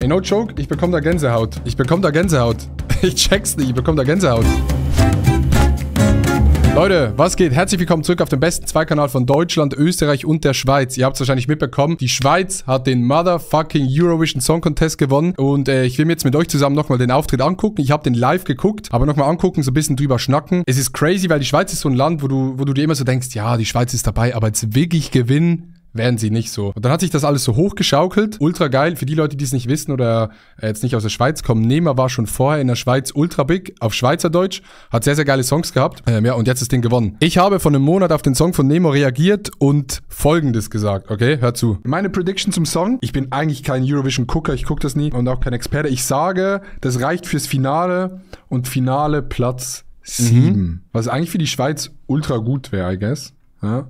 Ey, no joke, ich bekomme da Gänsehaut. Ich bekomme da Gänsehaut. Ich check's nicht, ich bekomme da Gänsehaut. Leute, was geht? Herzlich willkommen zurück auf dem besten Zweikanal von Deutschland, Österreich und der Schweiz. Ihr habt es wahrscheinlich mitbekommen, die Schweiz hat den motherfucking Eurovision Song Contest gewonnen. Und ich will mir jetzt mit euch zusammen nochmal den Auftritt angucken. Ich habe den live geguckt, aber nochmal angucken, so ein bisschen drüber schnacken. Es ist crazy, weil die Schweiz ist so ein Land, wo du dir immer so denkst, ja, die Schweiz ist dabei, aber jetzt wirklich gewinnen werden sie nicht so. Und dann hat sich das alles so hochgeschaukelt. Ultra geil. Für die Leute, die es nicht wissen oder jetzt nicht aus der Schweiz kommen. Nehmer war schon vorher in der Schweiz ultra big auf Schweizerdeutsch. Hat sehr, sehr geile Songs gehabt. Ja, und jetzt ist das Ding gewonnen. Ich habe vor einem Monat auf den Song von Nemo reagiert und Folgendes gesagt. Okay, hört zu. Meine Prediction zum Song. Ich bin eigentlich kein Eurovision-Gucker. Ich gucke das nie und auch kein Experte. Ich sage, das reicht fürs Finale und Finale Platz 7. Was eigentlich für die Schweiz ultra gut wäre, I guess. Ja.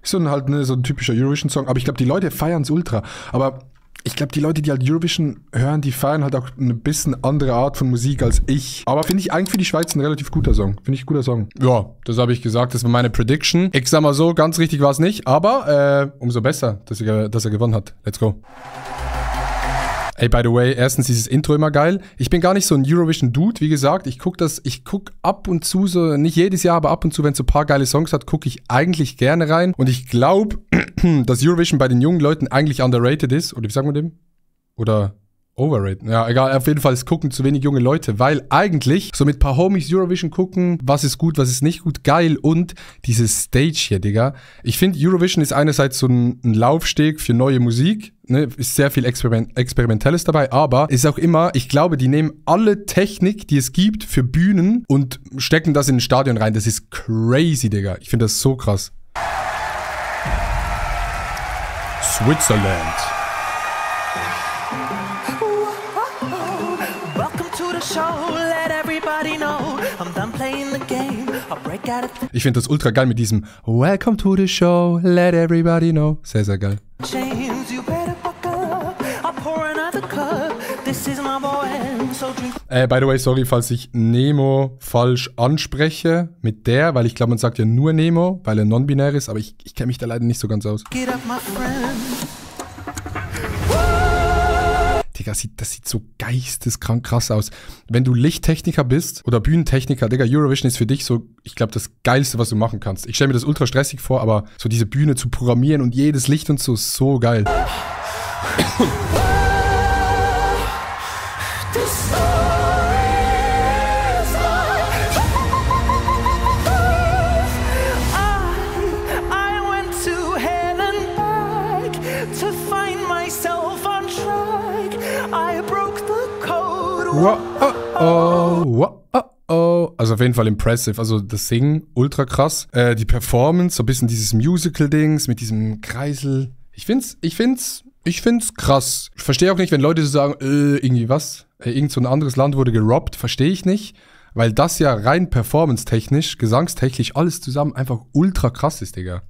Ist so ein typischer Eurovision-Song, aber ich glaube, die Leute feiern es ultra. Aber ich glaube, die Leute, die halt Eurovision hören, die feiern halt auch eine bisschen andere Art von Musik als ich. Aber finde ich eigentlich für die Schweiz ein relativ guter Song. Finde ich ein guter Song. Ja, das habe ich gesagt, das war meine Prediction. Ich sag mal so, ganz richtig war es nicht, aber umso besser, dass er gewonnen hat. Let's go. Ey, by the way, erstens dieses Intro immer geil. Ich bin gar nicht so ein Eurovision-Dude, wie gesagt. Ich guck ab und zu, so nicht jedes Jahr, aber ab und zu, wenn es so ein paar geile Songs hat, gucke ich eigentlich gerne rein. Und ich glaube, dass Eurovision bei den jungen Leuten eigentlich underrated ist. Oder wie sagen wir dem? Oder overrated. Ja, egal, auf jeden Fall, es gucken zu wenig junge Leute, weil eigentlich so mit ein paar Homies Eurovision gucken, was ist gut, was ist nicht gut, geil. Und diese Stage hier, Digga. Ich finde, Eurovision ist einerseits so ein Laufsteg für neue Musik. Ne, ist sehr viel Experimentelles dabei, aber ist auch immer, ich glaube, die nehmen alle Technik, die es gibt für Bühnen und stecken das in ein Stadion rein. Das ist crazy, Digga. Ich finde das so krass. Switzerland. Ich finde das ultra geil mit diesem Welcome to the show, let everybody know. Sehr, sehr geil. By the way, sorry, falls ich Nemo falsch anspreche mit der, weil ich glaube, man sagt ja nur Nemo, weil er non-binär ist, aber ich kenne mich da leider nicht so ganz aus. Digga, das sieht so geisteskrank krass aus. Wenn du Lichttechniker bist oder Bühnentechniker, Digga, Eurovision ist für dich so, ich glaube, das Geilste, was du machen kannst. Ich stelle mir das ultra stressig vor, aber so diese Bühne zu programmieren und jedes Licht und so geil. Also auf jeden Fall impressive. Also das Singen, ultra krass. Die Performance, so ein bisschen dieses Musical-Dings mit diesem Kreisel. Ich find's krass. Ich verstehe auch nicht, wenn Leute so sagen, irgendwie was? Irgend so ein anderes Land wurde gerobbt. Verstehe ich nicht. Weil das ja rein performance-technisch, gesangstechnisch, alles zusammen einfach ultra krass ist, Digga.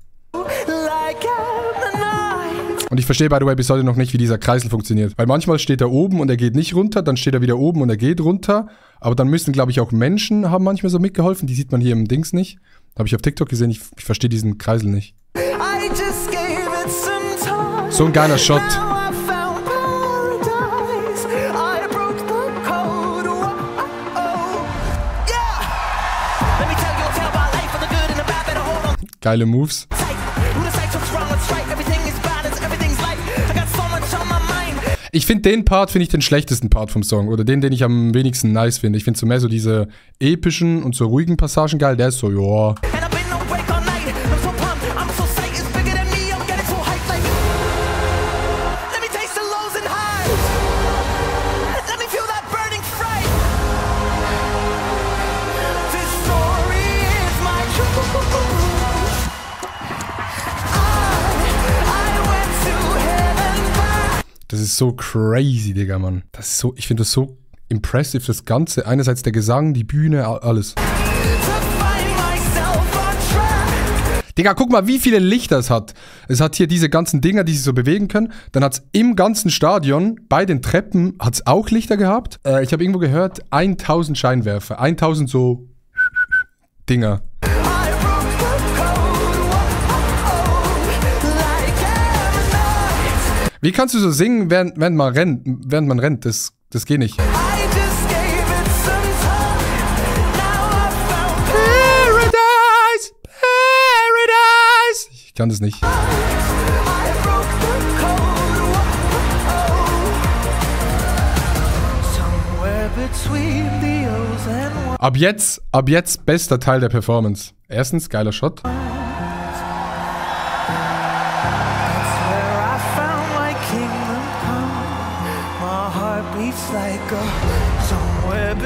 Und ich verstehe, by the way, bis heute noch nicht, wie dieser Kreisel funktioniert. Weil manchmal steht er oben und er geht nicht runter, dann steht er wieder oben und er geht runter. Aber dann müssen, glaube ich, auch Menschen haben manchmal so mitgeholfen. Die sieht man hier im Dings nicht. Habe ich auf TikTok gesehen, ich verstehe diesen Kreisel nicht. So ein geiler Shot. Geile Moves. Ich finde den Part, den schlechtesten Part vom Song. Oder den ich am wenigsten nice finde. Ich finde so mehr so diese epischen und so ruhigen Passagen geil. Der ist so, joa. Das ist so crazy, Digga, Mann. Das ist so, ich finde das so impressive, das Ganze. Einerseits der Gesang, die Bühne, alles. Digga, guck mal, wie viele Lichter es hat. Es hat hier diese ganzen Dinger, die sich so bewegen können. Dann hat es im ganzen Stadion, bei den Treppen, hat es auch Lichter gehabt. Ich habe irgendwo gehört, 1000 Scheinwerfer. 1000 so Dinger. Wie kannst du so singen, während man rennt? Während man rennt, das geht nicht. Paradise, Paradise. Ich kann das nicht. Ab jetzt bester Teil der Performance. Erstens, geiler Shot.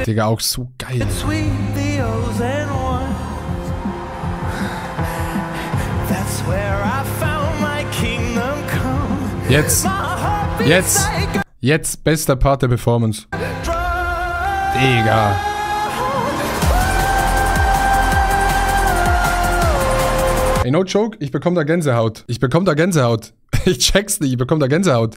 Digga, auch so geil. Jetzt bester Part der Performance. Digga. Ey, no joke, ich bekomme da Gänsehaut. Ich check's nicht, ich bekomme da Gänsehaut.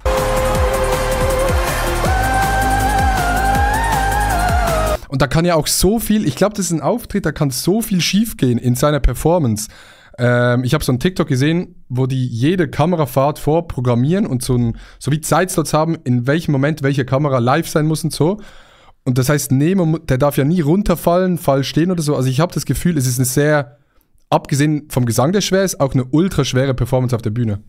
Und da kann ja auch so viel, ich glaube, das ist ein Auftritt, da kann so viel schiefgehen in seiner Performance. Ich habe so einen TikTok gesehen, wo die jede Kamerafahrt vorprogrammieren und so wie Zeitslots haben, in welchem Moment welche Kamera live sein muss und so. Und das heißt, Nemo, der darf ja nie runterfallen, Fall stehen oder so. Also ich habe das Gefühl, es ist eine sehr, abgesehen vom Gesang, der schwer ist, auch eine ultra schwere Performance auf der Bühne.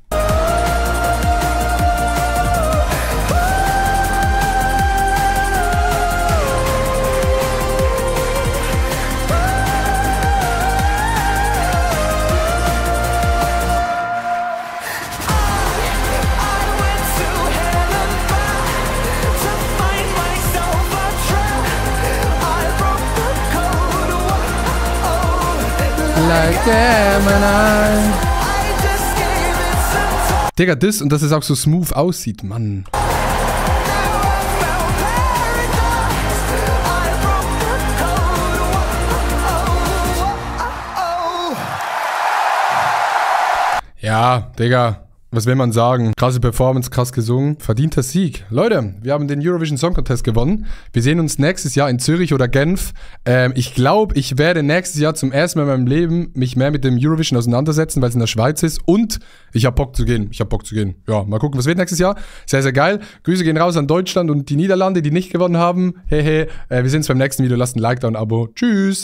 Like Gemini. Digga, das und dass es auch so smooth aussieht, Mann. Ja, Digga. Was will man sagen? Krasse Performance, krass gesungen. Verdienter Sieg. Leute, wir haben den Eurovision Song Contest gewonnen. Wir sehen uns nächstes Jahr in Zürich oder Genf. Ich glaube, ich werde nächstes Jahr zum ersten Mal in meinem Leben mich mehr mit dem Eurovision auseinandersetzen, weil es in der Schweiz ist. Und ich habe Bock zu gehen. Ja, mal gucken, was wird nächstes Jahr. Sehr, sehr geil. Grüße gehen raus an Deutschland und die Niederlande, die nicht gewonnen haben. Hehe. Wir sehen uns beim nächsten Video. Lasst ein Like da und ein Abo. Tschüss.